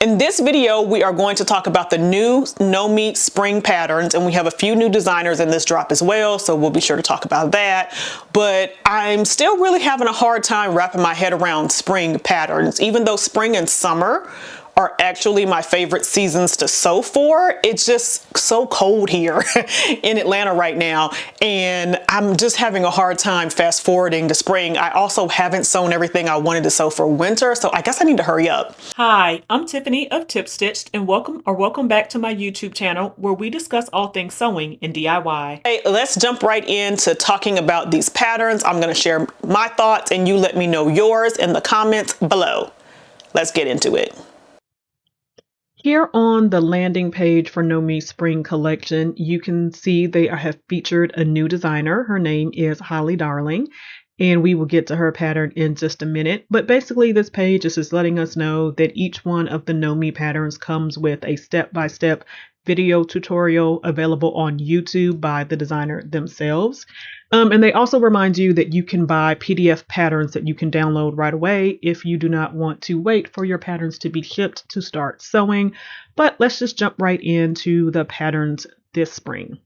In this video, we are going to talk about the new No Meat spring patterns, and we have a few new designers in this drop as well, so we'll be sure to talk about that. But I'm still really having a hard time wrapping my head around spring patterns. Even though spring and summer are actually my favorite seasons to sew for, it's just so cold here in Atlanta right now, and I'm just having a hard time fast forwarding to spring. I also haven't sewn everything I wanted to sew for winter, so I guess I need to hurry up. Hi, I'm Tiffany of Tip Stitched, and welcome back to my YouTube channel where we discuss all things sewing and DIY. Hey, let's jump right into talking about these patterns. I'm going to share my thoughts and you let me know yours in the comments below. Let's get into it. Here on the landing page for No Me Spring Collection, you can see they have featured a new designer. Her name is Holly Darling, and we will get to her pattern in just a minute. But basically, this page is just letting us know that each one of the No Me patterns comes with a step-by-step video tutorial available on YouTube by the designer themselves. And they also remind you that you can buy PDF patterns that you can download right away if you do not want to wait for your patterns to be shipped to start sewing. But let's just jump right into the patterns this spring.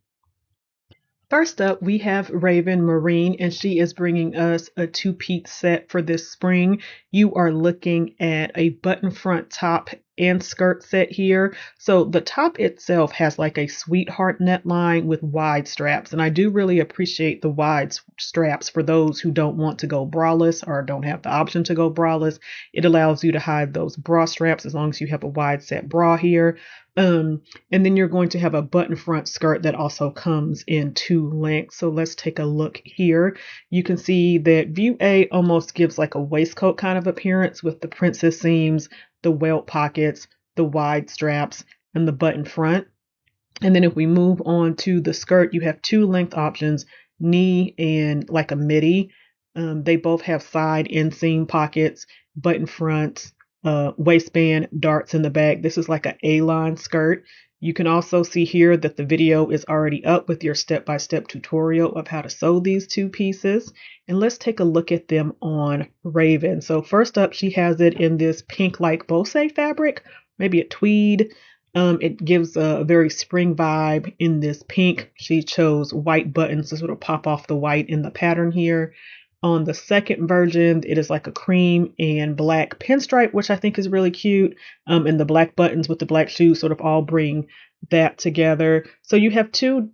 First up, we have Raven Marine, and she is bringing us a two-piece set for this spring. You are looking at a button front top and skirt set here. So the top itself has like a sweetheart neckline with wide straps, and I do really appreciate the wide straps for those who don't want to go braless or don't have the option to go braless. It allows you to hide those bra straps as long as you have a wide set bra here. And then you're going to have a button front skirt that also comes in two lengths. So let's take a look here. You can see that view A almost gives like a waistcoat kind of appearance with the princess seams, the welt pockets, the wide straps, and the button front. And then if we move on to the skirt, you have two length options, knee and like a midi. They both have side inseam pockets, button fronts, waistband, darts in the back. This is like an A-line skirt. You can also see here that the video is already up with your step-by-step tutorial of how to sew these two pieces. And let's take a look at them on Raven. So first up, she has it in this pink like Bose fabric, maybe a tweed. It gives a very spring vibe in this pink. She chose white buttons to sort of pop off the white in the pattern here. On the second version, it is like a cream and black pinstripe, which I think is really cute. And the black buttons with the black shoes sort of all bring that together. So you have two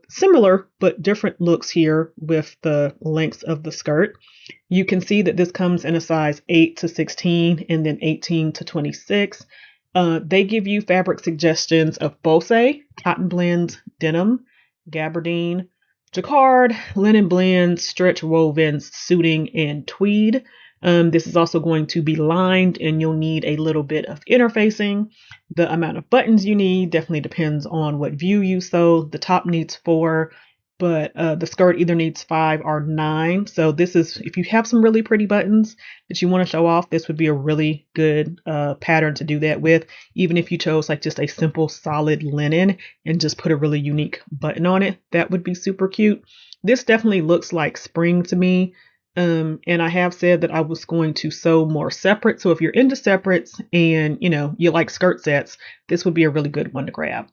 similar but different looks here with the lengths of the skirt. You can see that this comes in a size 8 to 16 and then 18 to 26. They give you fabric suggestions of Bose, cotton blends, denim, gabardine, jacquard, linen blends, stretch wovens, suiting, and tweed. This is also going to be lined, and you'll need a little bit of interfacing. The amount of buttons you need definitely depends on what view you sew. The top needs 4, but the skirt either needs 5 or 9. So this is, if you have some really pretty buttons that you want to show off, this would be a really good pattern to do that with. Even if you chose like just a simple solid linen and just put a really unique button on it, that would be super cute. This definitely looks like spring to me. And I have said that I was going to sew more separate. So if you're into separates and you like skirt sets, this would be a really good one to grab.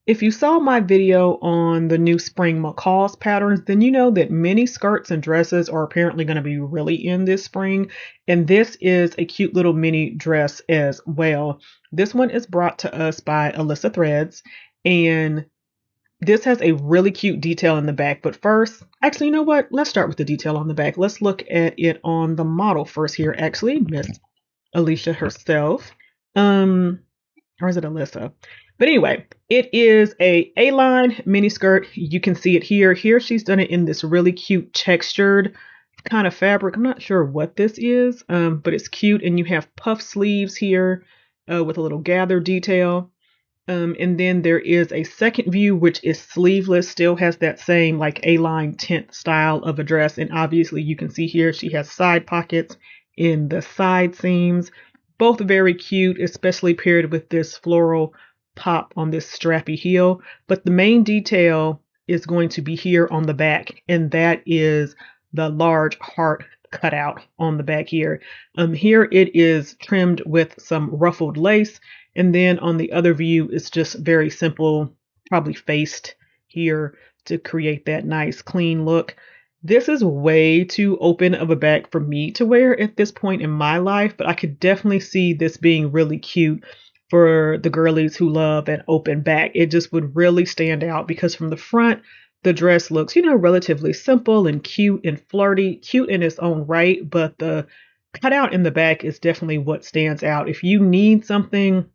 If you saw my video on the new spring McCall's patterns, then you know that mini skirts and dresses are apparently going to be really in this spring. And this is a cute little mini dress as well. This one is brought to us by Alyssa Threads, and this has a really cute detail in the back. But first, actually, you know what? Let's start with the detail on the back. Let's look at it on the model first here, actually, Miss Alicia herself. Or is it Alyssa? But anyway, it is a A-line mini skirt. You can see it here. Here she's done it in this really cute textured kind of fabric. I'm not sure what this is, but it's cute. And you have puff sleeves here with a little gather detail. And then there is a second view, which is sleeveless, still has that same like A-line tent style of a dress. And obviously you can see here she has side pockets in the side seams. Both very cute, especially paired with this floral pop on this strappy heel. But the main detail is going to be here on the back, and that is the large heart cutout on the back here. Here it is trimmed with some ruffled lace, and then on the other view, it's just very simple, probably faced here to create that nice clean look. This is way too open of a back for me to wear at this point in my life, but I could definitely see this being really cute for the girlies who love an open back. It just would really stand out because from the front, the dress looks, relatively simple and cute and flirty, cute in its own right, but the cutout in the back is definitely what stands out. If you need something,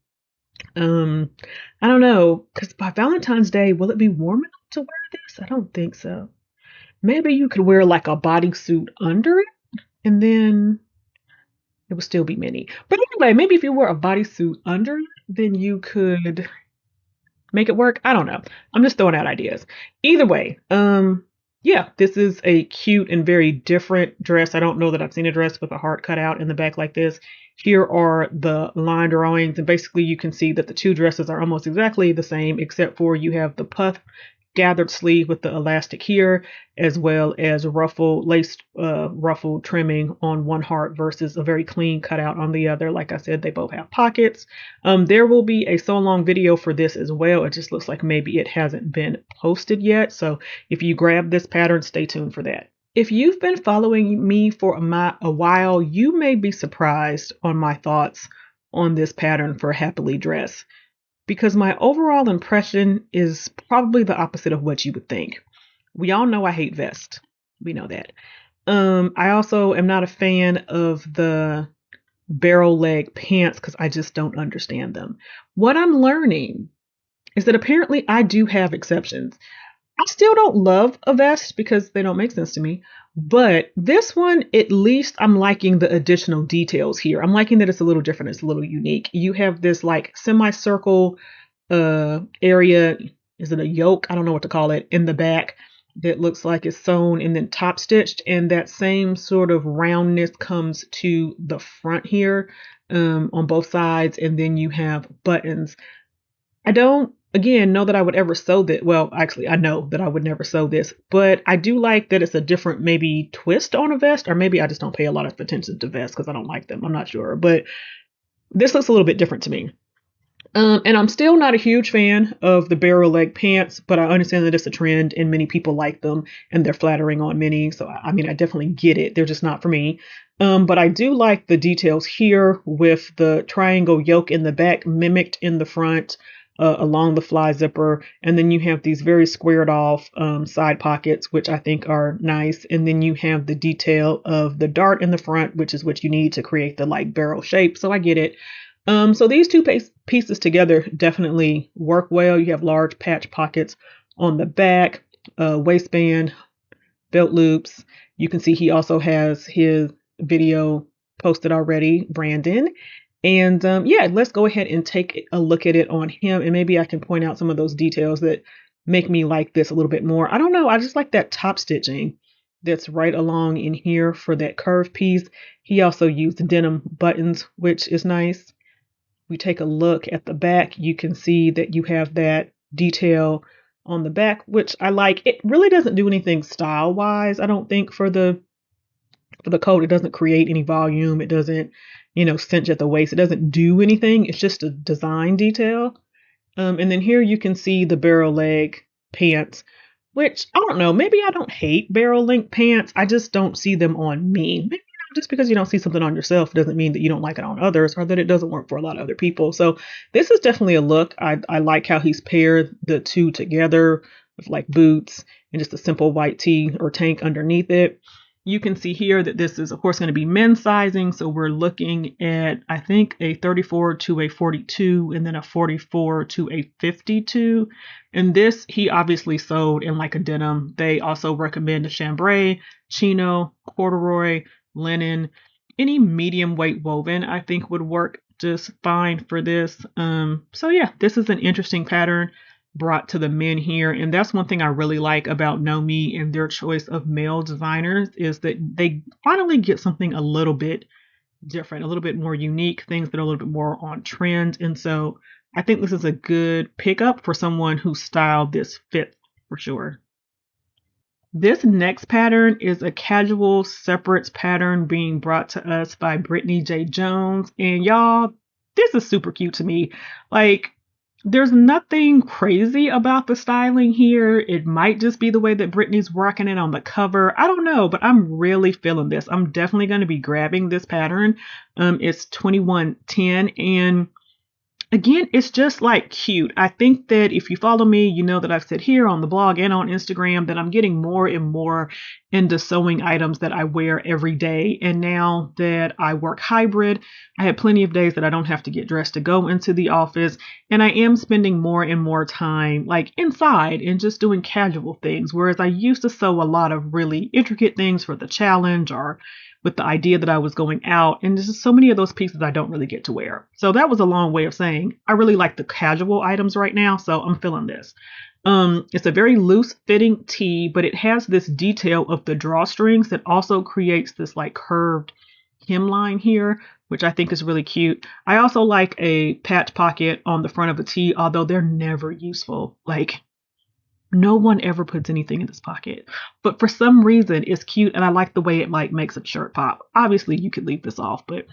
I don't know, because by Valentine's Day, will it be warm enough to wear this? I don't think so. Maybe you could wear like a bodysuit under it and then it would still be mini. But anyway, maybe if you wear a bodysuit under it, then you could make it work. I don't know. I'm just throwing out ideas. Either way, yeah, this is a cute and very different dress. I don't know that I've seen a dress with a heart cut out in the back like this. Here are the line drawings, and basically you can see that the two dresses are almost exactly the same, except for you have the puff gathered sleeve with the elastic here, as well as ruffled lace ruffled trimming on one heart versus a very clean cutout on the other. Like I said, they both have pockets. There will be a so long video for this as well. It just looks like maybe it hasn't been posted yet. So if you grab this pattern, stay tuned for that. If you've been following me for a while, you may be surprised on my thoughts on this pattern for Happily Dressed, because my overall impression is probably the opposite of what you would think. We all know I hate vests. We know that. I also am not a fan of the barrel leg pants because I just don't understand them. What I'm learning is that apparently I do have exceptions. I still don't love a vest because they don't make sense to me. But this one, at least I'm liking the additional details here. I'm liking that it's a little different. It's a little unique. You have this like semicircle area. Is it a yoke? I don't know what to call it in the back that looks like it's sewn and then top stitched. And that same sort of roundness comes to the front here on both sides. And then you have buttons. I don't, again, know that I would ever sew that. Well, actually, I know that I would never sew this, but I do like that it's a different maybe twist on a vest, or maybe I just don't pay a lot of attention to vests because I don't like them. I'm not sure, but this looks a little bit different to me. And I'm still not a huge fan of the barrel leg pants, but I understand that it's a trend and many people like them and they're flattering on many. So, I mean, I definitely get it. They're just not for me. But I do like the details here with the triangle yoke in the back mimicked in the front. Along the fly zipper, and then you have these very squared off side pockets, which I think are nice, and then you have the detail of the dart in the front, which is what you need to create the like barrel shape. So I get it. So these two pieces together definitely work well. You have large patch pockets on the back, waistband, belt loops. You can see he also has his video posted already, Brandon. And yeah, let's go ahead and take a look at it on him. And maybe I can point out some of those details that make me like this a little bit more. I don't know. I just like that top stitching that's right along in here for that curved piece. He also used denim buttons, which is nice. We take a look at the back. You can see that you have that detail on the back, which I like. It really doesn't do anything style wise, I don't think, for the coat. It doesn't create any volume. It doesn't, cinch at the waist. It doesn't do anything. It's just a design detail. And then here you can see the barrel leg pants, which I don't know. Maybe I don't hate barrel length pants. I just don't see them on me. Maybe, just because you don't see something on yourself doesn't mean that you don't like it on others or that it doesn't work for a lot of other people. So this is definitely a look. I like how he's paired the two together with like boots and just a simple white tee or tank underneath it. You can see here that this is, of course, going to be men's sizing. So we're looking at, I think, a 34 to a 42 and then a 44 to a 52. And this, he obviously sewed in like a denim. They also recommend a chambray, chino, corduroy, linen. Any medium weight woven, I think, would work just fine for this. So yeah, this is an interesting pattern brought to the men here. And that's one thing I really like about Nomi and their choice of male designers is that they finally get something a little bit different, a little bit more unique, things that are a little bit more on trend. And so I think this is a good pickup for someone who styled this fit for sure. This next pattern is a casual separates pattern being brought to us by Brittany J. Jones. And y'all, this is super cute to me. Like, there's nothing crazy about the styling here. It might just be the way that Brittany's working it on the cover. I don't know, but I'm really feeling this. I'm definitely going to be grabbing this pattern. It's 2110, and again, it's just like cute. I think that if you follow me, you know that I've said here on the blog and on Instagram that I'm getting more and more into sewing items that I wear every day. And now that I work hybrid, I have plenty of days that I don't have to get dressed to go into the office. And I am spending more and more time like inside and just doing casual things. Whereas I used to sew a lot of really intricate things for the challenge or with the idea that I was going out. And there's just so many of those pieces I don't really get to wear. So that was a long way of saying I really like the casual items right now. So I'm feeling this. It's a very loose fitting tee, but it has this detail of the drawstrings that also creates this like curved hemline here, which I think is really cute. I also like a patch pocket on the front of the tee, although they're never useful. Like, no one ever puts anything in this pocket, but for some reason it's cute and I like the way it like makes a shirt pop. Obviously you could leave this off, but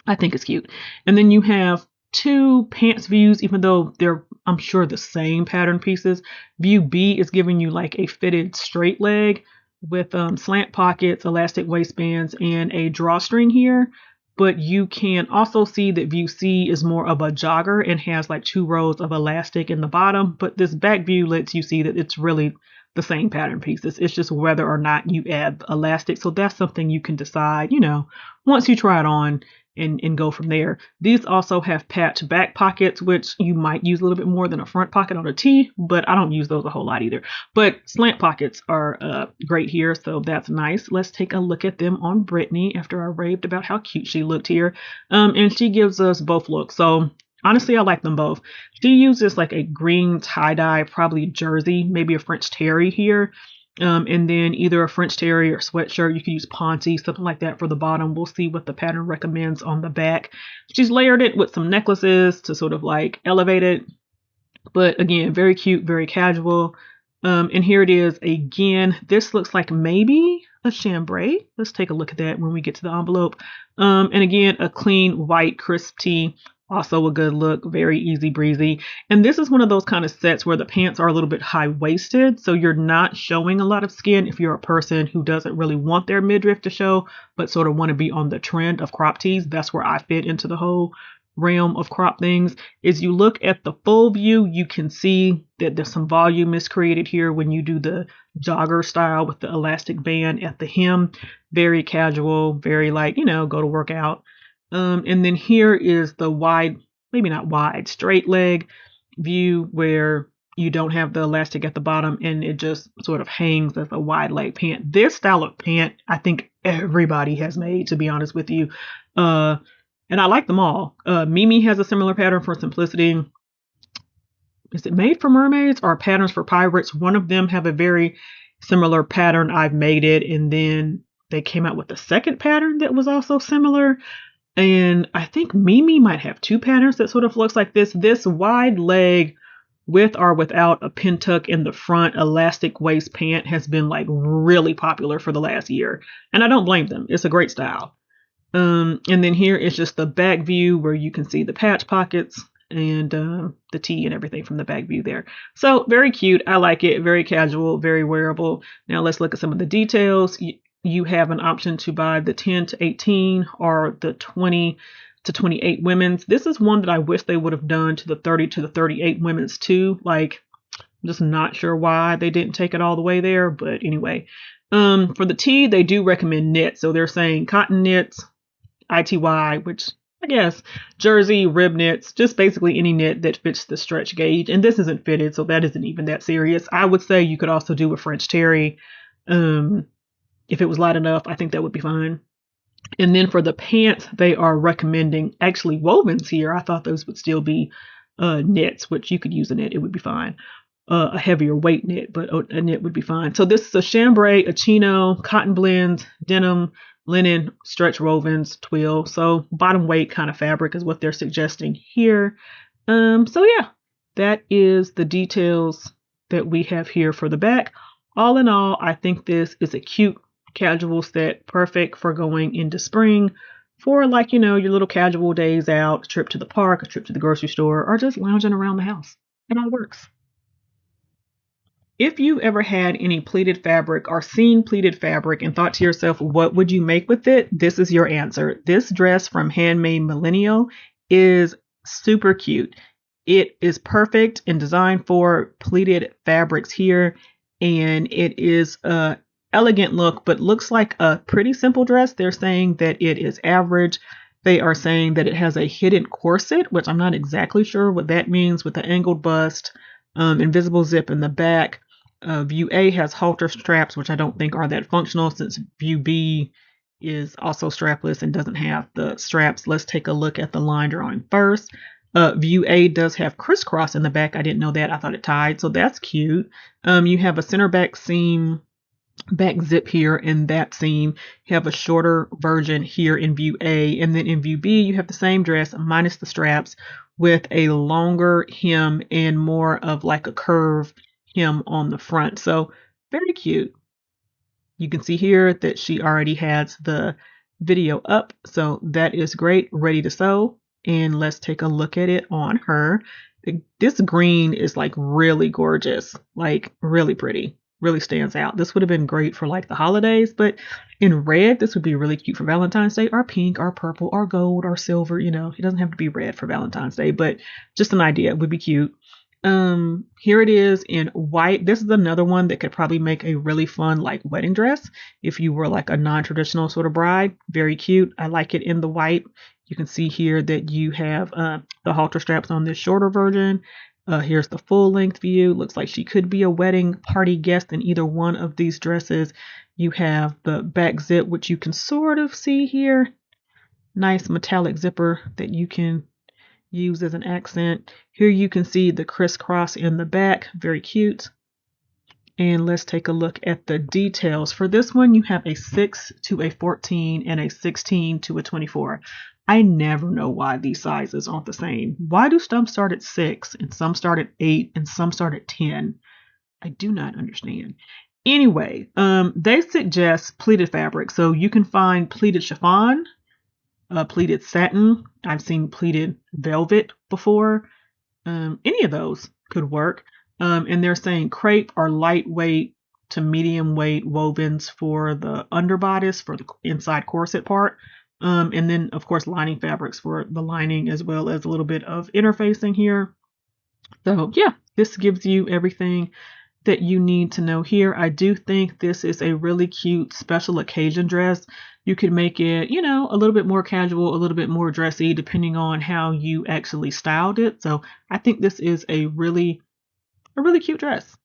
I think it's cute. And then you have two pants views, even though they're, I'm sure, the same pattern pieces. View B is giving you like a fitted straight leg with slant pockets, elastic waistbands, and a drawstring here. But you can also see that view C is more of a jogger and has like 2 rows of elastic in the bottom. But this back view lets you see that it's really the same pattern pieces. It's just whether or not you add elastic. So that's something you can decide, you know, once you try it on and go from there. These also have patch back pockets, which you might use a little bit more than a front pocket on a tee, but I don't use those a whole lot either. But slant pockets are great here, so that's nice. Let's take a look at them on Brittany after I raved about how cute she looked here. And she gives us both looks. So honestly, I like them both. She uses like a green tie-dye, probably jersey, maybe a French terry here. And then either a French terry or sweatshirt. You could use ponte, something like that for the bottom. We'll see what the pattern recommends on the back. She's layered it with some necklaces to sort of like elevate it. But again, very cute, very casual. And here it is again. This looks like maybe a chambray. Let's take a look at that when we get to the envelope. And again, a clean white crisp tee. Also a good look, very easy breezy. And this is one of those kind of sets where the pants are a little bit high-waisted, so you're not showing a lot of skin if you're a person who doesn't really want their midriff to show, but sort of want to be on the trend of crop tees. That's where I fit into the whole realm of crop things. As you look at the full view, you can see that there's some volume is created here when you do the jogger style with the elastic band at the hem. Very casual, very like, you know, go to work out. And then here is the wide, maybe not wide, straight leg view where you don't have the elastic at the bottom and it just sort of hangs as a wide leg pant. This style of pant, I think everybody has made, to be honest with you. And I like them all. Mimi has a similar pattern for simplicity. Is it made for mermaids or patterns for pirates? One of them have a very similar pattern. I've made it, and then they came out with a second pattern that was also similar. And I think Mimi might have 2 patterns that sort of looks like this. This wide leg with or without a pin tuck in the front elastic waist pant has been like really popular for the last year. And I don't blame them. It's a great style. And then here is just the back view where you can see the patch pockets and the tee and everything from the back view there. So very cute. I like it. Very casual, very wearable. Now let's look at some of the details. You have an option to buy the 10 to 18 or the 20 to 28 women's. This is one that I wish they would have done to the 30 to the 38 women's too. Like, I'm just not sure why they didn't take it all the way there. But anyway, for the tee, they do recommend knit. So they're saying cotton knits, ITY, which I guess jersey, rib knits, just basically any knit that fits the stretch gauge. And this isn't fitted, so that isn't even that serious. I would say you could also do a French terry. If it was light enough, I think that would be fine. And then for the pants, they are recommending actually wovens here. I thought those would still be knits, which you could use a knit. It would be fine. A heavier weight knit, but a knit would be fine. So this is a chambray, a chino, cotton blends, denim, linen, stretch wovens, twill. So bottom weight kind of fabric is what they're suggesting here. So yeah, that is the details that we have here for the back. all in all, I think this is a cute casual set, perfect for going into spring for, like, you know, your little casual days out, a trip to the park, a trip to the grocery store, or just lounging around the house. It all works. If you've ever had any pleated fabric or seen pleated fabric and thought to yourself, what would you make with it? This is your answer. This dress from Handmade Millennial is super cute. It is perfect and designed for pleated fabrics here, and it is a elegant look, but looks like a pretty simple dress. They're saying that it is average. They are saying that it has a hidden corset, which I'm not exactly sure what that means, with the angled bust, invisible zip in the back. View A has halter straps, which I don't think are that functional since View B is also strapless and doesn't have the straps. Let's take a look at the line drawing first. View A does have crisscross in the back. I didn't know that. I thought it tied, so that's cute. You have a center back seam, back zip here in that seam. You have a shorter version here in View A, and then in View B you have the same dress minus the straps with a longer hem and more of like a curve hem on the front. So very cute. You can see here that she already has the video up, so that is great, ready to sew. And let's take a look at it on her. This green is like really gorgeous, like really pretty, really stands out. This would have been great for like the holidays, but in red, this would be really cute for Valentine's Day, or pink, or purple, or gold, or silver. You know, it doesn't have to be red for Valentine's Day, but just an idea, it would be cute. Here it is in white. This is another one that could probably make a really fun like wedding dress if you were like a non-traditional sort of bride. Very cute. I like it in the white. You can see here that you have the halter straps on this shorter version. Here's the full length view. Looks like she could be a wedding party guest in either one of these dresses. You have the back zip, which you can sort of see here. Nice metallic zipper that you can use as an accent. Here you can see the crisscross in the back, very cute. And let's take a look at the details. For this one, you have a 6 to a 14 and a 16 to a 24. I never know why these sizes aren't the same. Why do some start at 6 and some start at 8 and some start at 10? I do not understand. Anyway, they suggest pleated fabric. So you can find pleated chiffon, pleated satin. I've seen pleated velvet before. Any of those could work. And they're saying crepe or lightweight to medium weight wovens for the underbodice, for the inside corset part. And then, of course, lining fabrics for the lining, as well as a little bit of interfacing here. So, yeah, this gives you everything that you need to know here. I do think this is a really cute special occasion dress. You could make it, you know, a little bit more casual, a little bit more dressy, depending on how you actually styled it. So I think this is a really cute dress.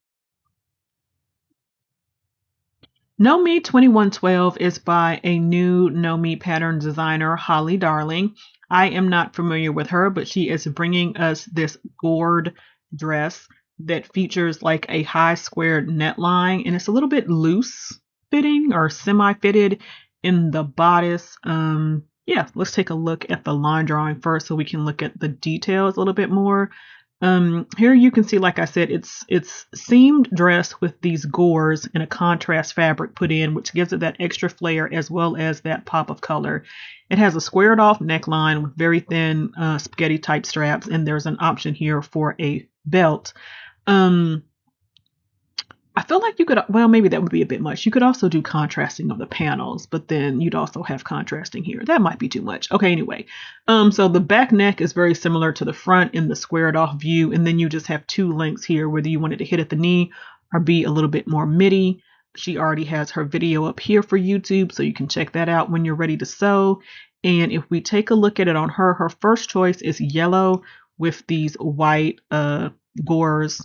No Me 2112 is by a new No Me pattern designer, Holly Darling. I am not familiar with her, but she is bringing us this gourd dress that features like a high squared neckline, and it's a little bit loose fitting or semi-fitted in the bodice. Yeah, let's take a look at the line drawing first so we can look at the details a little bit more. Here you can see, like I said, it's seamed dress with these gores and a contrast fabric put in, which gives it that extra flair as well as that pop of color. It has a squared off neckline with very thin spaghetti type straps, and there's an option here for a belt. I feel like you could, well, maybe that would be a bit much. You could also do contrasting of the panels, but then you'd also have contrasting here. That might be too much. Okay, anyway. So the back neck is very similar to the front in the squared off view, and then you just have two lengths here, whether you wanted to hit at the knee or be a little bit more midi. She already has her video up here for YouTube, so you can check that out when you're ready to sew. And if we take a look at it on her, her first choice is yellow with these white godets,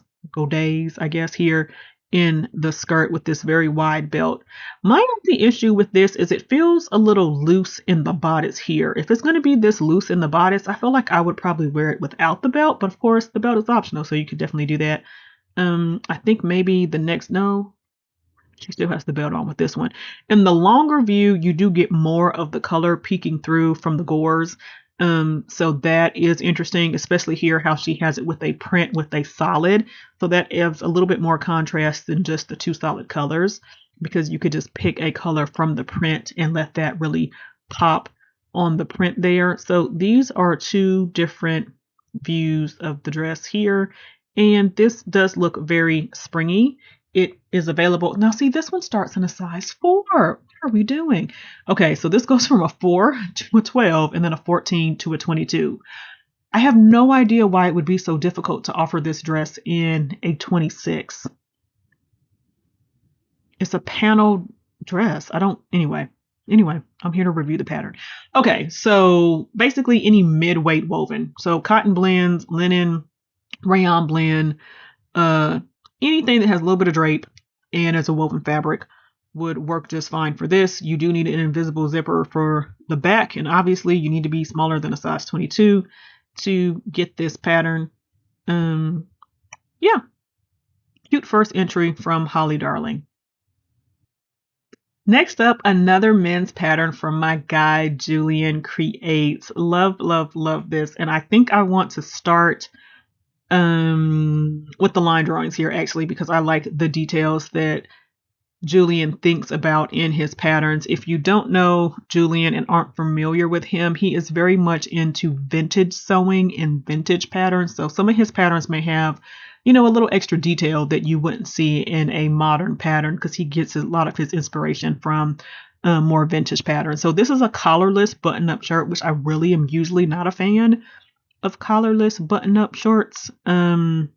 I guess, here in the skirt with this very wide belt. My only issue with this is it feels a little loose in the bodice here. If it's going to be this loose in the bodice, I feel like I would probably wear it without the belt, but of course the belt is optional, so you could definitely do that. I think maybe the next, no, she still has the belt on with this one. In the longer view, you do get more of the color peeking through from the gores. So that is interesting, especially here how she has it with a print with a solid. So that adds a little bit more contrast than just the two solid colors, because you could just pick a color from the print and let that really pop on the print there. So these are two different views of the dress here. And this does look very springy. It is available. Now, see, this one starts in a size 4. What are we doing? Okay, so this goes from a 4 to a 12 and then a 14 to a 22. I have no idea why it would be so difficult to offer this dress in a 26. It's a panel dress. Anyway, I'm here to review the pattern. Okay, so basically any mid-weight woven. So cotton blends, linen, rayon blend, anything that has a little bit of drape and is a woven fabric would work just fine for this. You do need an invisible zipper for the back, and obviously you need to be smaller than a size 22 to get this pattern. Yeah, cute first entry from Holly Darling. Next up, another men's pattern from my guy Julian Creates. Love, love, love this, and I think I want to start with the line drawings here, actually, because I like the details that Julian thinks about in his patterns. If you don't know Julian and aren't familiar with him, he is very much into vintage sewing and vintage patterns. So some of his patterns may have, a little extra detail that you wouldn't see in a modern pattern, because he gets a lot of his inspiration from more vintage patterns. So this is a collarless button-up shirt, which I really am usually not a fan of collarless button-up shorts. But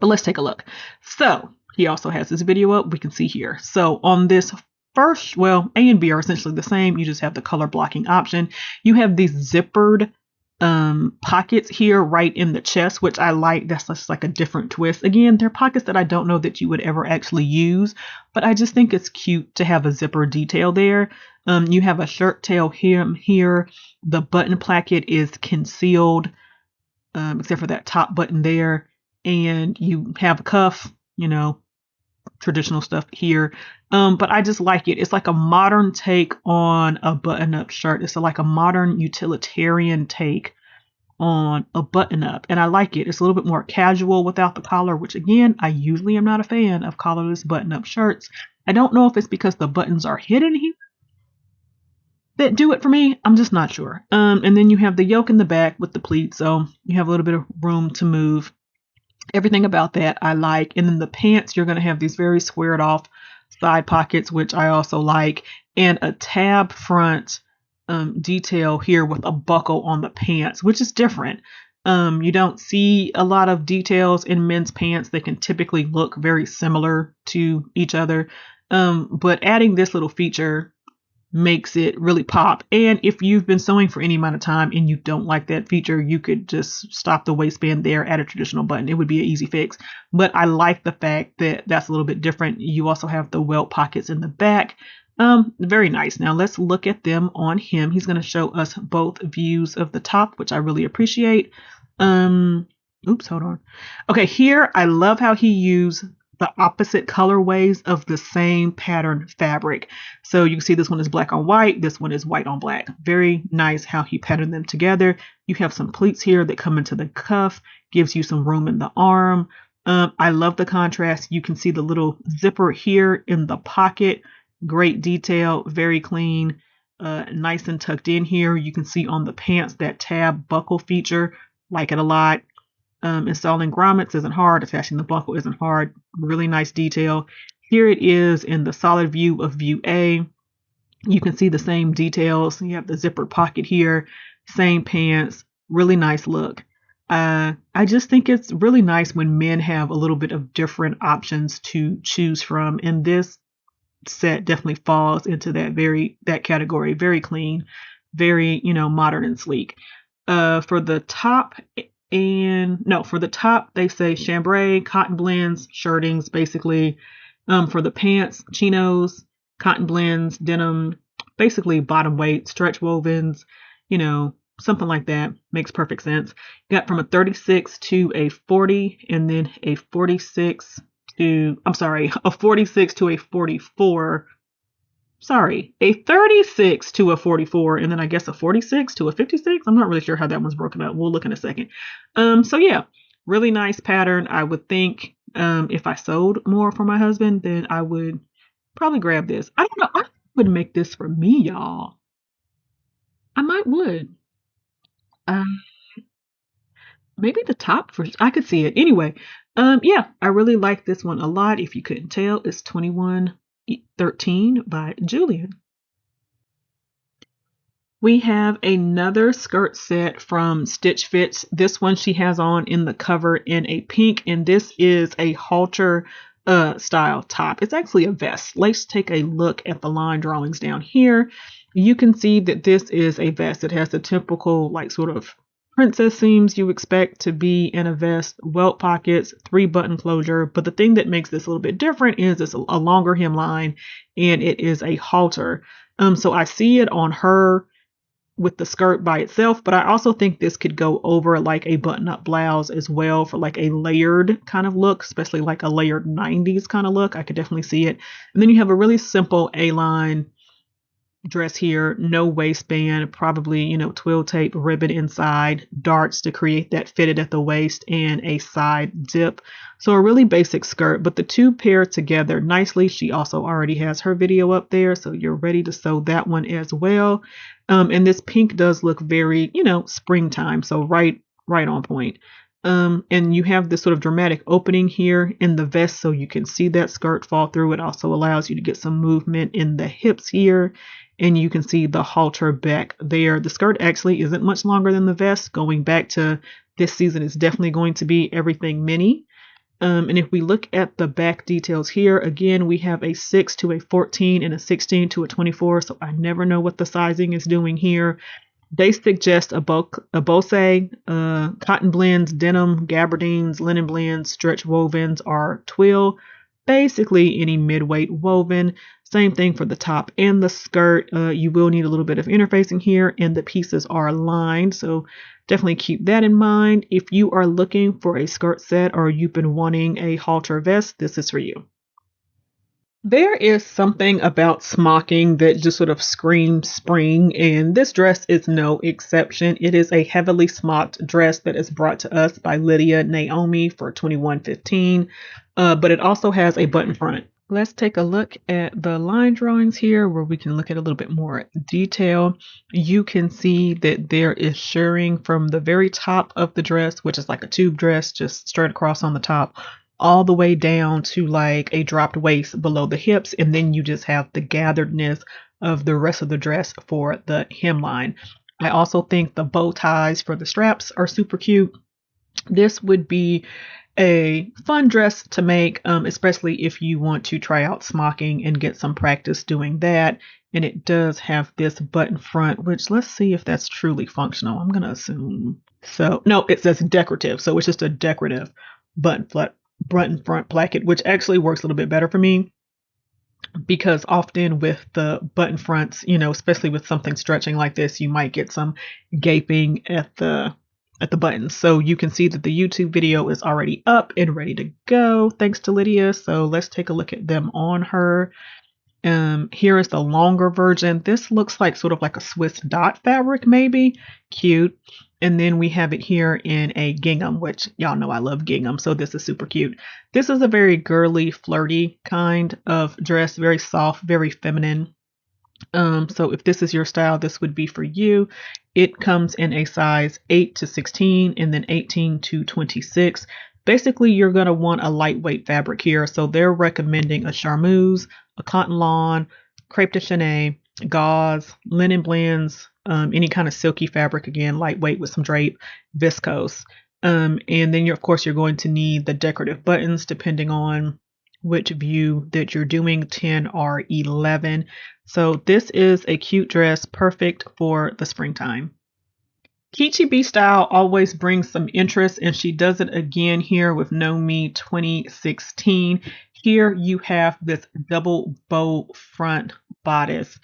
let's take a look. So he also has this video up. We can see here. So on this first, well, A and B are essentially the same. You just have the color blocking option. You have these zippered pockets here right in the chest, which I like. That's just like a different twist. Again, they're pockets that I don't know that you would ever actually use, but I just think it's cute to have a zipper detail there. You have a shirt tail here. The button placket is concealed, except for that top button there. And you have a cuff, traditional stuff here. But I just like it. It's like a modern take on a button-up shirt. It's like a modern utilitarian take on a button-up. And I like it. It's a little bit more casual without the collar, which again, I usually am not a fan of collarless button-up shirts. I don't know if it's because the buttons are hidden here that do it for me. I'm just not sure. And then you have the yoke in the back with the pleats, so you have a little bit of room to move. Everything about that I like. And then the pants, you're going to have these very squared off side pockets, which I also like, and a tab front detail here with a buckle on the pants, which is different. You don't see a lot of details in men's pants. They can typically look very similar to each other. But adding this little feature makes it really pop. And if you've been sewing for any amount of time and you don't like that feature, you could just stop the waistband there, add a traditional button. It would be an easy fix. But I like the fact that that's a little bit different. You also have the welt pockets in the back. Very nice. Now let's look at them on him. He's going to show us both views of the top, which I really appreciate. Oops, hold on. Okay, here I love how he used the opposite colorways of the same pattern fabric. So you can see this one is black on white, this one is white on black. Very nice how he patterned them together. You have some pleats here that come into the cuff, gives you some room in the arm. I love the contrast. You can see the little zipper here in the pocket. Great detail, very clean, nice and tucked in here. You can see on the pants that tab buckle feature. Like it a lot. Installing grommets isn't hard. Attaching the buckle isn't hard. Really nice detail. Here it is in the solid view of view A. You can see the same details. You have the zippered pocket here. Same pants. Really nice look. I just think it's really nice when men have a little bit of different options to choose from. And this set definitely falls into that category. Very clean. Very, modern and sleek. For the top, they say chambray, cotton blends, shirtings, basically. For the pants, chinos, cotton blends, denim, basically bottom weight, stretch wovens, something like that. Makes perfect sense. Got from a 36 to a 40, and then a 46 to a 44 sorry, a 36 to a 44, and then I guess a 46 to a 56. I'm not really sure how that one's broken up. We'll look in a second. So yeah, really nice pattern. I would think if I sewed more for my husband, then I would probably grab this. I don't know. I would make this for me, y'all. I might would. Um, maybe the top for I could see it. Anyway, yeah, I really like this one a lot. If you couldn't tell, it's 2113 by Julian. We have another skirt set from Stitch Fits. This one she has on in the cover in a pink, and this is a halter style top. It's actually a vest. Let's take a look at the line drawings down here. You can see that this is a vest. It has the typical like sort of princess seams you expect to be in a vest, welt pockets, 3-button closure. But the thing that makes this a little bit different is it's a longer hemline and it is a halter. So I see it on her with the skirt by itself, but I also think this could go over like a button-up blouse as well for like a layered kind of look, especially like a layered 90s kind of look. I could definitely see it. And then you have a really simple A-line dress here, no waistband, probably, twill tape ribbon inside, darts to create that fitted at the waist, and a side dip. So a really basic skirt, but the two pair together nicely. She also already has her video up there, so you're ready to sew that one as well. And this pink does look very, springtime, so right on point. And you have this sort of dramatic opening here in the vest so you can see that skirt fall through. It also allows you to get some movement in the hips here, and you can see the halter back there. The skirt actually isn't much longer than the vest. Going back to this season is definitely going to be everything mini. And if we look at the back details here, again, we have a 6 to a 14 and a 16 to a 24. So I never know what the sizing is doing here. They suggest a Bose, cotton blends, denim, gabardines, linen blends, stretch wovens, or twill. Basically any mid-weight woven. Same thing for the top and the skirt. You will need a little bit of interfacing here, and the pieces are lined. So definitely keep that in mind. If you are looking for a skirt set or you've been wanting a halter vest, this is for you. There is something about smocking that just sort of screams spring, and this dress is no exception. It is a heavily smocked dress that is brought to us by Lydia Naomi for $21.15, but it also has a button front. Let's take a look at the line drawings here where we can look at a little bit more detail. You can see that there is shirring from the very top of the dress, which is like a tube dress, just straight across on the top, all the way down to like a dropped waist below the hips, and then you just have the gatheredness of the rest of the dress for the hemline. I also think the bow ties for the straps are super cute. This would be a fun dress to make, especially if you want to try out smocking and get some practice doing that. And it does have this button front, which let's see if that's truly functional. I'm going to assume so. No, it says decorative. So it's just a decorative button front placket, which actually works a little bit better for me because often with the button fronts, especially with something stretching like this, you might get some gaping at the buttons. So you can see that the YouTube video is already up and ready to go thanks to Lydia. So let's take a look at them on her. Here is the longer version. This looks like sort of like a Swiss dot fabric, maybe. Cute. And then we have it here in a gingham, which y'all know I love gingham, so this is super cute. This is a very girly, flirty kind of dress, very soft, very feminine. So if this is your style, this would be for you. It comes in a size 8 to 16 and then 18 to 26. Basically, you're going to want a lightweight fabric here. So they're recommending a charmeuse, a cotton lawn, crepe de chine, gauze, linen blends, any kind of silky fabric, again, lightweight with some drape, viscose. And then of course, you're going to need the decorative buttons depending on which view that you're doing, 10 or 11. So this is a cute dress, perfect for the springtime. Keechi B Style always brings some interest, and she does it again here with No Me 2016. Here you have this double bow front bodice.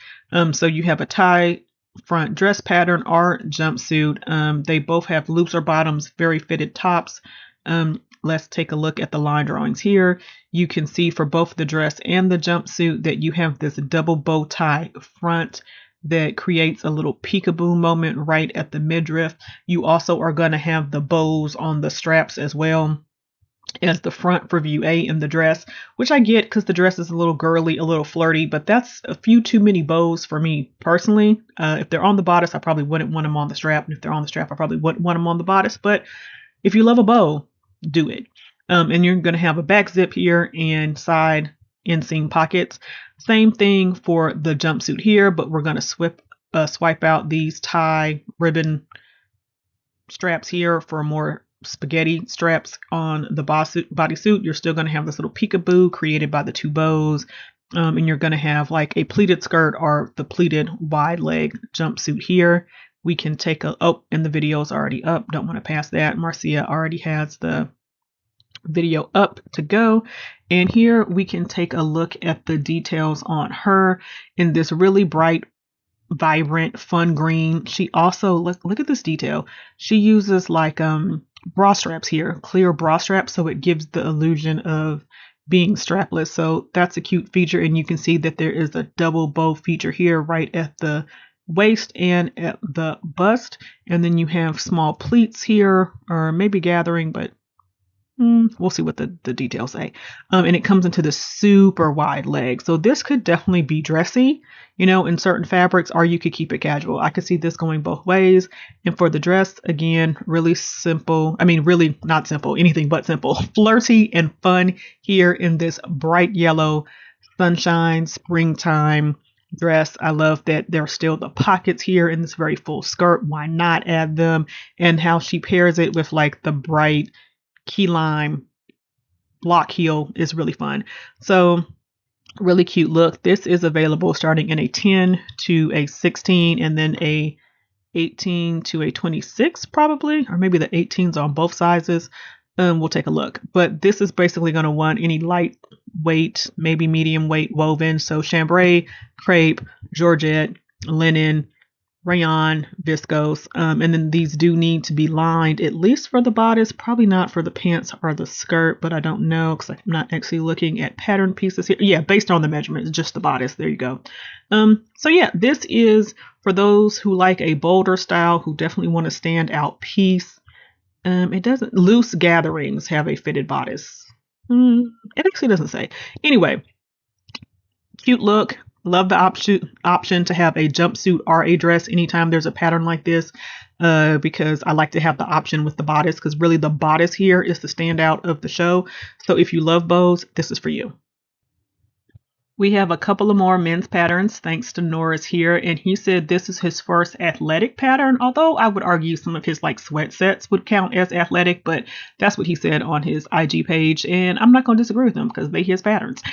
So you have a tie front dress pattern or jumpsuit. They both have loops or bottoms, very fitted tops. let's take a look at the line drawings here. You can see for both the dress and the jumpsuit that you have this double bow tie front that creates a little peekaboo moment right at the midriff. You also are going to have the bows on the straps as well as the front for view A in the dress, which I get because the dress is a little girly, a little flirty, but that's a few too many bows for me personally. If they're on the bodice, I probably wouldn't want them on the strap. And if they're on the strap, I probably wouldn't want them on the bodice. But if you love a bow, do it. And you're going to have a back zip here and side inseam pockets. Same thing for the jumpsuit here, but we're going to swipe out these tie ribbon straps here for more spaghetti straps on the bodysuit. You're still going to have this little peekaboo created by the two bows. And you're going to have like a pleated skirt or the pleated wide leg jumpsuit here. We can take and the video's already up. Don't want to pass that. Marcia already has the video up to go. And here we can take a look at the details on her in this really bright, vibrant, fun green. She also, look at this detail. She uses like bra straps here, clear bra straps, so it gives the illusion of being strapless. So that's a cute feature. And you can see that there is a double bow feature here right at the waist and at the bust. And then you have small pleats here, or maybe gathering, but we'll see what the details say. And it comes into the super wide leg. So this could definitely be dressy, in certain fabrics, or you could keep it casual. I could see this going both ways. And for the dress, again, really simple. I mean, really not simple, anything but simple. Flirty and fun here in this bright yellow sunshine springtime dress. I love that there are still the pockets here in this very full skirt. Why not add them? And how she pairs it with like the bright key lime block heel is really fun. So really cute look. This is available starting in a 10 to a 16 and then a 18 to a 26 probably, or maybe the 18s on both sizes. We'll take a look. But this is basically going to want any lightweight, maybe medium weight woven. So chambray, crepe, georgette, linen, rayon, viscose, and then these do need to be lined, at least for the bodice, probably not for the pants or the skirt, but I don't know because I'm not actually looking at pattern pieces here. Yeah, based on the measurements, just the bodice. There you go. So yeah, this is for those who like a bolder style, who definitely want a stand out piece. It doesn't, loose gatherings have a fitted bodice. It actually doesn't say. Anyway, cute look. Love the option to have a jumpsuit or a dress anytime there's a pattern like this, because I like to have the option with the bodice, because really the bodice here is the standout of the show. So if you love bows, this is for you. We have a couple of more men's patterns thanks to Norris here, and he said this is his first athletic pattern, although I would argue some of his like sweat sets would count as athletic, but that's what he said on his IG page, and I'm not going to disagree with him because they his patterns.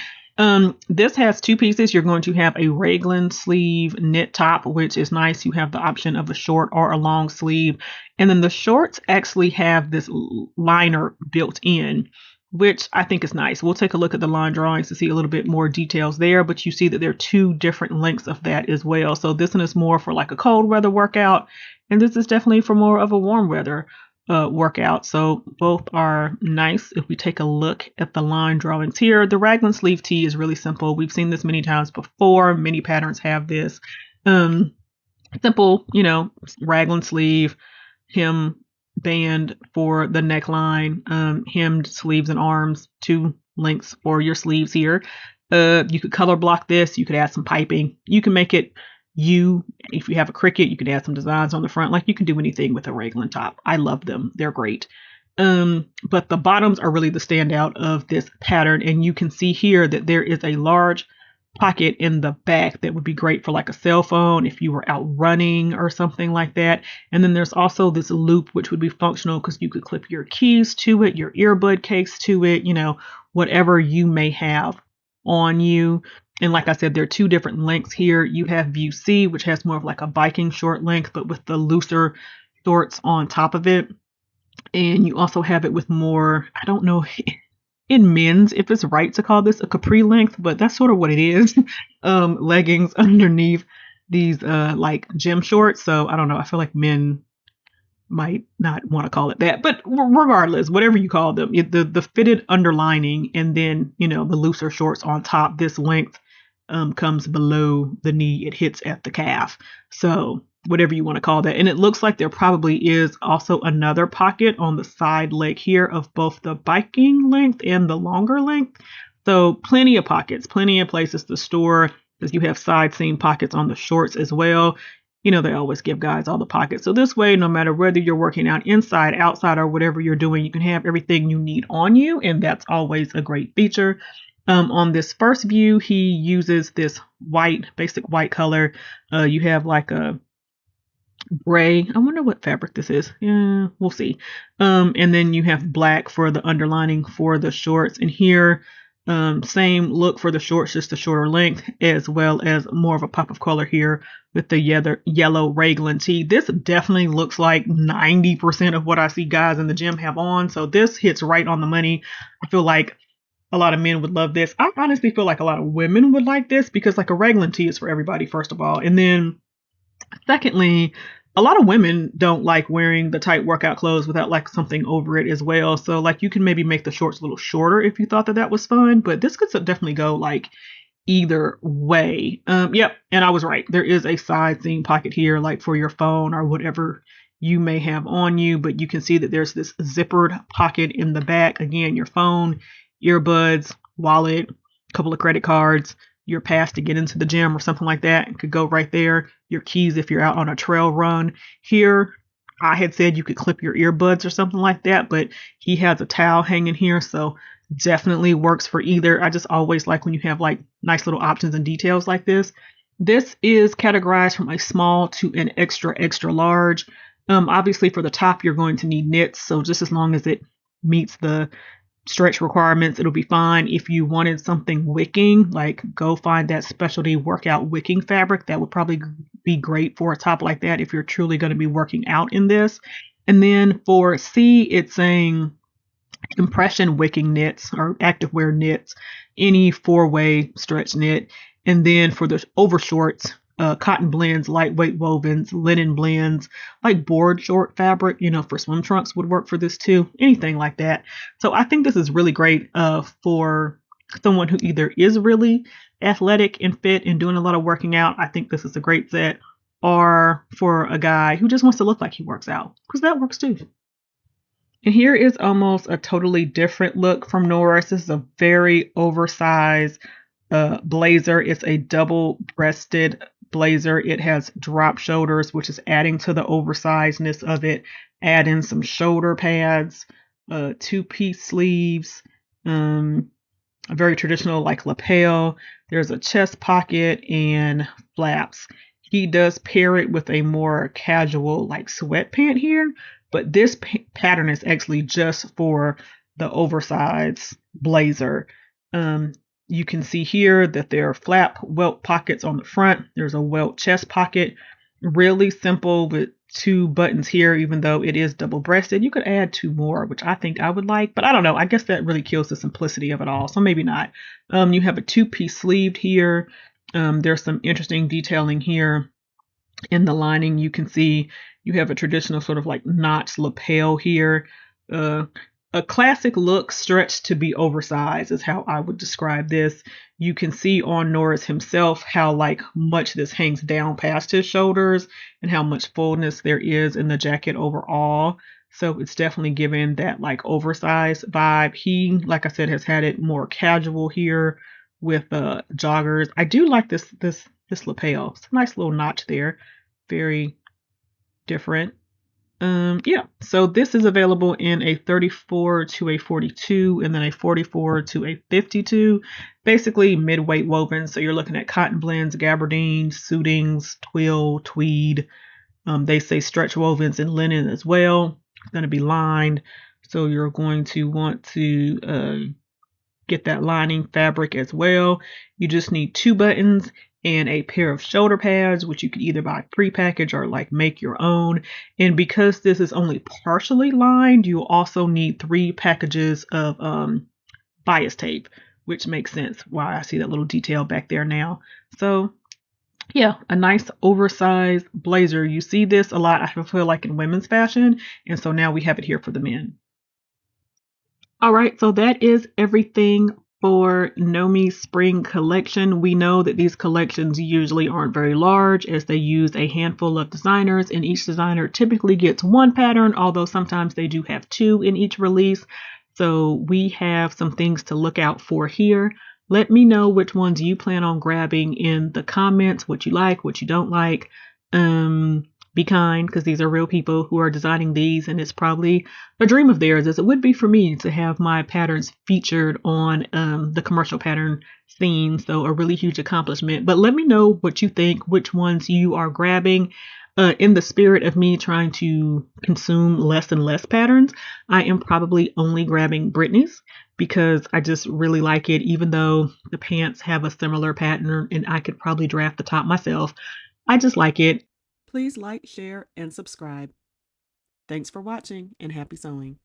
This has two pieces. You're going to have a raglan sleeve knit top, which is nice. You have the option of a short or a long sleeve. And then the shorts actually have this liner built in, which I think is nice. We'll take a look at the line drawings to see a little bit more details there, but you see that there are two different lengths of that as well. So this one is more for like a cold weather workout, and this is definitely for more of a warm weather workout. So both are nice. If we take a look at the line drawings here, the raglan sleeve tee is really simple. We've seen this many times before. Many patterns have this simple, raglan sleeve, hem band for the neckline, hemmed sleeves and arms, two lengths for your sleeves here. You could color block this. You could add some piping. You can make it if you have a cricket, you can add some designs on the front. Like, you can do anything with a raglan top. I love them. They're great. But the bottoms are really the standout of this pattern. And you can see here that there is a large pocket in the back that would be great for like a cell phone if you were out running or something like that. And then there's also this loop, which would be functional because you could clip your keys to it, your earbud case to it, whatever you may have on you. And like I said, there are two different lengths here. You have view C, which has more of like a biking short length, but with the looser shorts on top of it. And you also have it with more, I don't know in men's if it's right to call this a capri length, but that's sort of what it is. Leggings underneath these like gym shorts. So I don't know. I feel like men might not want to call it that, but regardless, whatever you call them, the fitted underlining and then, you know, the looser shorts on top, this length comes below the knee. It hits at the calf. So whatever you want to call that. And it looks like there probably is also another pocket on the side leg here of both the biking length and the longer length. So plenty of pockets, plenty of places to store, because you have side seam pockets on the shorts as well. You know, they always give guys all the pockets. So this way, no matter whether you're working out inside, outside, or whatever you're doing, you can have everything you need on you. And that's always a great feature. On this first view, he uses this white, basic white color. You have like a gray. I wonder what fabric this is. Yeah, we'll see. And then you have black for the underlining for the shorts. And here, same look for the shorts, just a shorter length, as well as more of a pop of color here with the yellow raglan tee. This definitely looks like 90% of what I see guys in the gym have on. So this hits right on the money. I feel like a lot of men would love this. I honestly feel like a lot of women would like this because like a raglan tee is for everybody, first of all. And then secondly, a lot of women don't like wearing the tight workout clothes without like something over it as well. So like you can maybe make the shorts a little shorter if you thought that that was fun, but this could definitely go like either way. Yep. And I was right. There is a side seam pocket here, like for your phone or whatever you may have on you, but you can see that there's this zippered pocket in the back. Again, your phone, earbuds, wallet, a couple of credit cards, your pass to get into the gym or something like that. It could go right there. Your keys if you're out on a trail run. Here, I had said you could clip your earbuds or something like that, but he has a towel hanging here, so definitely works for either. I just always like when you have like nice little options and details like this. This is categorized from a small to an extra, extra large. Obviously for the top, you're going to need knits. So just as long as it meets the stretch requirements, it'll be fine. If you wanted something wicking, like go find that specialty workout wicking fabric. That would probably be great for a top like that if you're truly going to be working out in this. And then for C, it's saying compression wicking knits or activewear knits, any 4-way stretch knit. And then for the overshorts, cotton blends, lightweight wovens, linen blends, like board short fabric, you know, for swim trunks would work for this too, anything like that. So I think this is really great for someone who either is really athletic and fit and doing a lot of working out. I think this is a great set. Or for a guy who just wants to look like he works out, because that works too. And here is almost a totally different look from Norris. This is a very oversized blazer. It's a double-breasted blazer. It has drop shoulders, which is adding to the oversizedness of it. Add in some shoulder pads, 2-piece sleeves, a very traditional like lapel. There's a chest pocket and flaps. He does pair it with a more casual like sweatpant here, but this pattern is actually just for the oversized blazer. You can see here that there are flap welt pockets on the front. There's a welt chest pocket. Really simple with 2 buttons here, even though it is double-breasted. You could add 2 more, which I think I would like, but I don't know. I guess that really kills the simplicity of it all, so maybe not. You have a 2-piece sleeved here. There's some interesting detailing here in the lining. You can see you have a traditional sort of like notch lapel here. A classic look stretched to be oversized is how I would describe this. You can see on Norris himself how like much this hangs down past his shoulders and how much fullness there is in the jacket overall. So it's definitely given that like oversized vibe. He, like I said, has had it more casual here with joggers. I do like this lapel. It's a nice little notch there. Very different. Yeah, so this is available in a 34 to a 42 and then a 44 to a 52, basically mid-weight woven. So you're looking at cotton blends, gabardine, suitings, twill, tweed. They say stretch wovens and linen as well. It's going to be lined. So you're going to want to get that lining fabric as well. You just need 2 buttons and a pair of shoulder pads, which you could either buy pre-packaged or like make your own. And because this is only partially lined, you'll also need 3 packages of bias tape, which makes sense why I see that little detail back there now. So Yeah, a nice oversized blazer. You see this a lot, I feel like, in women's fashion. And so now we have it here for the men. All right, so that is everything for Nomi's spring collection. We know that these collections usually aren't very large as they use a handful of designers, and each designer typically gets one pattern, although sometimes they do have two in each release. So we have some things to look out for here. Let me know which ones you plan on grabbing in the comments, what you like, what you don't like. Be kind, because these are real people who are designing these, and it's probably a dream of theirs, as it would be for me, to have my patterns featured on the commercial pattern scene. So a really huge accomplishment. But let me know what you think, which ones you are grabbing. In the spirit of me trying to consume less and less patterns, I am probably only grabbing Britney's because I just really like it, even though the pants have a similar pattern and I could probably draft the top myself. I just like it. Please like, share, and subscribe. Thanks for watching, and happy sewing.